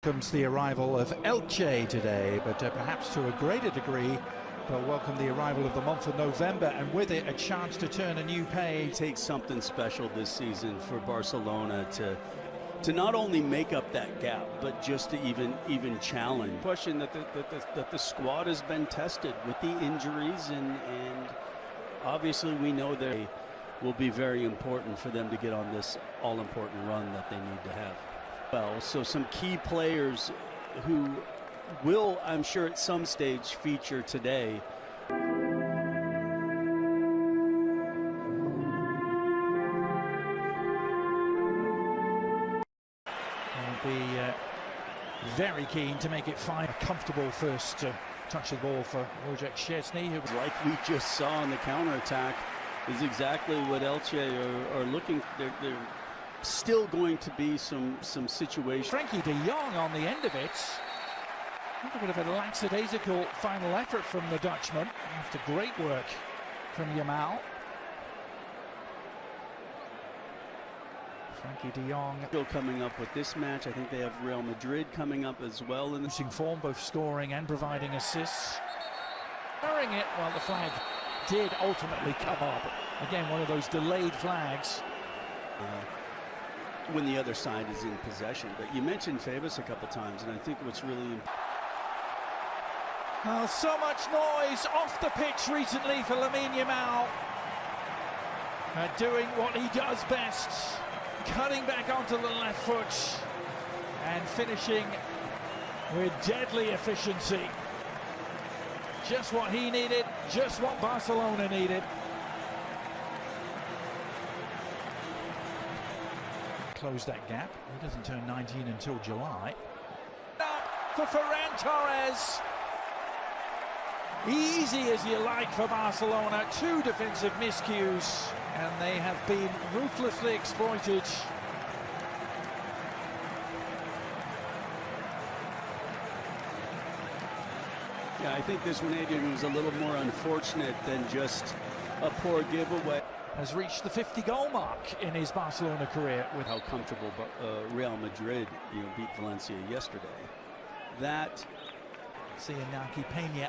Comes the arrival of Elche today, but perhaps to a greater degree they'll welcome the arrival of the month of November, and with it a chance to turn a new page. It takes something special this season for Barcelona to not only make up that gap, but just to even challenge. Question that the squad has been tested with the injuries, and obviously we know they will be very important for them to get on this all-important run that they need to have. Well, so some key players who will, I'm sure, at some stage feature today. It'll be very keen to make it fine. A comfortable first touch of the ball for Wojciech Szczesny, who, like we just saw in the counterattack, is exactly what Elche are looking. They're still going to be some situations. Frankie de Jong on the end of it. A bit of a lackadaisical final effort from the Dutchman after great work from Yamal. Frankie de Jong still coming up with this match. I think they have Real Madrid coming up as well in the form, both scoring and providing assists. Carrying it while the flag did ultimately come up. Again, one of those delayed flags. When the other side is in possession. But you mentioned Fabus a couple times, and I think what's really important. So much noise off the pitch recently for Lamine Yamal. Doing what he does best, cutting back onto the left foot and finishing with deadly efficiency. Just what he needed, just what Barcelona needed. Close that gap. He doesn't turn 19 until July. Up for Ferran Torres. Easy as you like for Barcelona. Two defensive miscues, and they have been ruthlessly exploited. Yeah, I think this one, Adrian, was a little more unfortunate than just a poor giveaway. Has reached the 50-goal mark in his Barcelona career with how comfortable Real Madrid beat Valencia yesterday. That Iñaki Peña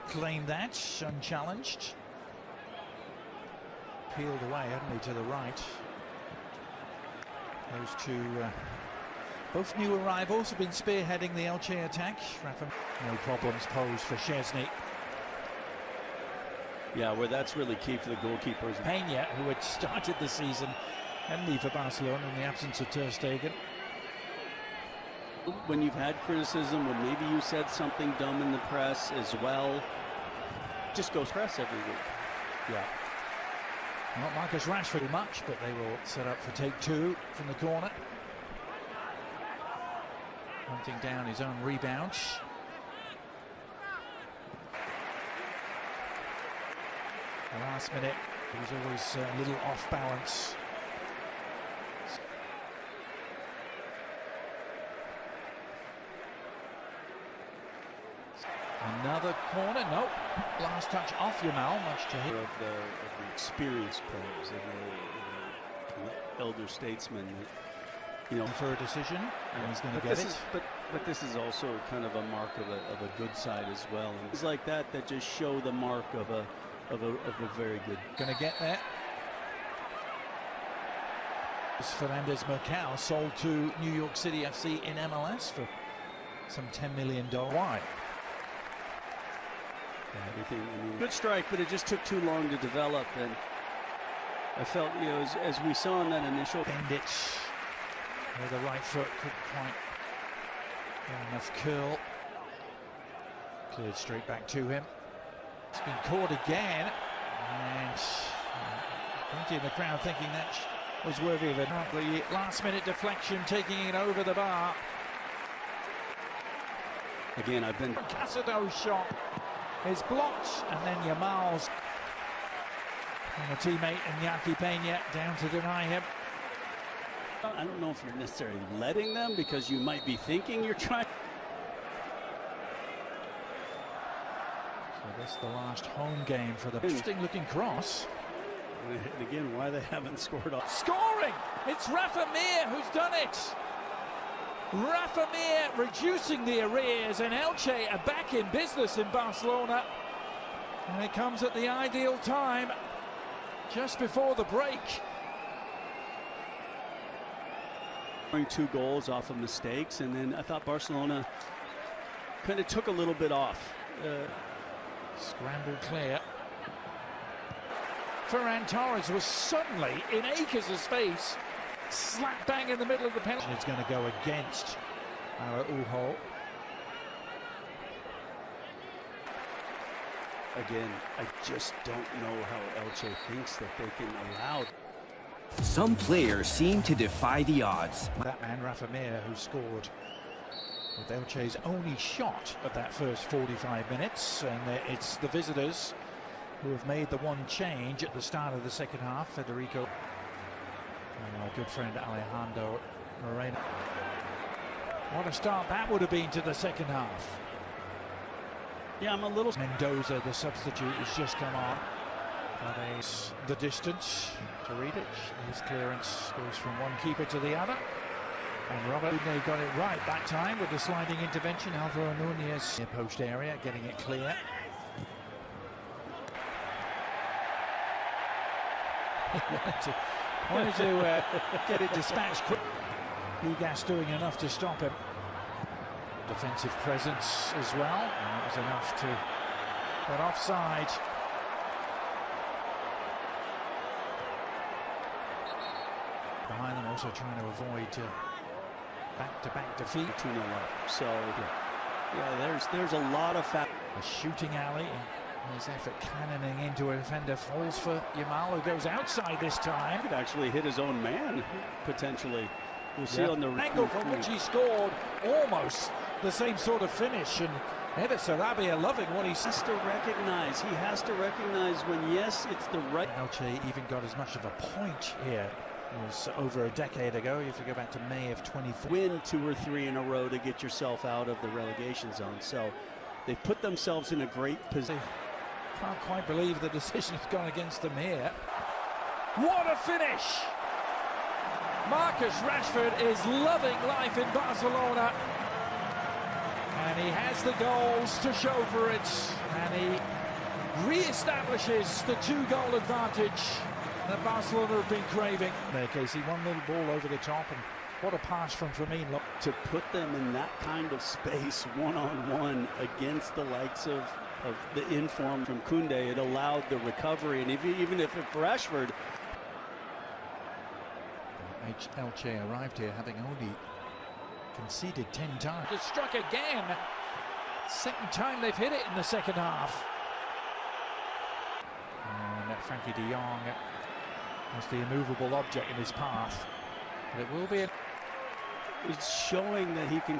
claimed that unchallenged. Peeled away, hadn't he, to the right. Those two, both new arrivals, have been spearheading the Elche attack. Rafa, no problems posed for Szczesny. Yeah, where that's really key for the goalkeepers. Peña, who had started the season, hadn't he, for Barcelona in the absence of Ter Stegen. When you've had criticism, when maybe you said something dumb in the press as well, just goes press every week. Yeah. Not Marcus Rashford much, but they will set up for take two from the corner. Hunting down his own rebound. The last minute, he was always a little off balance. Another corner, nope. Last touch off Yamal, much to hit. Of the experienced players and the elder statesmen, for a decision, and he's going to get it. But this is also kind of a mark of a good side as well. And things like that just show the mark of a very good. Going to get there. Fernandez Mercado sold to New York City FC in MLS for some $10 million. Why? Everything. Good strike, but it just took too long to develop, and I felt, as we saw in that initial. Bend it. With the right foot, couldn't quite get enough curl. Cleared straight back to him. It's been caught again, and plenty in the crowd thinking that was worthy of it. The last-minute deflection, taking it over the bar. Again, Casado's shot is blocked, and then Yamal's and the teammate Iñaki Peña down to deny him. I don't know if you're necessarily letting them, because you might be thinking you're trying. So that's the last home game for the interesting looking cross. And again, why they haven't scored off. Scoring! It's Rafa Mir who's done it. Rafa Mir reducing the arrears, and Elche are back in business in Barcelona. And it comes at the ideal time, just before the break. 2 goals off of mistakes, and then I thought Barcelona kind of took a little bit off. Scramble clear. Ferran Torres was suddenly in acres of space, slap bang in the middle of the penalty. It's going to go against our Uho. Again, I just don't know how Elche thinks that they can allow. Some players seem to defy the odds. That man, Rafa Mir, who scored with Elche's only shot of that first 45 minutes. And it's the visitors who have made the one change at the start of the second half. Federico and our good friend Alejandro Moreno. What a start that would have been to the second half. Yeah, I'm a little... Mendoza, the substitute, has just come on. The distance to Redic. His clearance goes from one keeper to the other. And Robert Udne got it right that time with the sliding intervention. Alvaro Nunez near post area, getting it clear. wanted to get it dispatched quick. Ugas doing enough to stop him. Defensive presence as well, and that was enough to get offside. Behind them, also trying to avoid back-to-back defeat. 2-0 up. So yeah, there's a lot of a shooting alley. His effort cannoning into a defender falls for Yamal, who goes outside this time. Could actually hit his own man potentially. We'll see on the angle from which he scored, almost the same sort of finish. And Eder Sarabia loving what he has to recognize. He has to recognize when, yes, it's the right. Elche even got as much of a point here. It was over a decade ago. If you go back to May of 24. Win 2 or 3 in a row to get yourself out of the relegation zone. So they've put themselves in a great position. Can't quite believe the decision has gone against them here. What a finish! Marcus Rashford is loving life in Barcelona. And he has the goals to show for it. And he re-establishes the 2-goal advantage that Barcelona have been craving. There, Casey, one little ball over the top, and what a pass from Firmino. To put them in that kind of space, one-on-one, against the likes of the inform from Koundé, it allowed the recovery. And even if Rashford... Elche arrived here having only conceded 10 times. It struck again. Second time they've hit it in the second half. And Frankie de Jong was the immovable object in his path. But it will be... It's showing that he can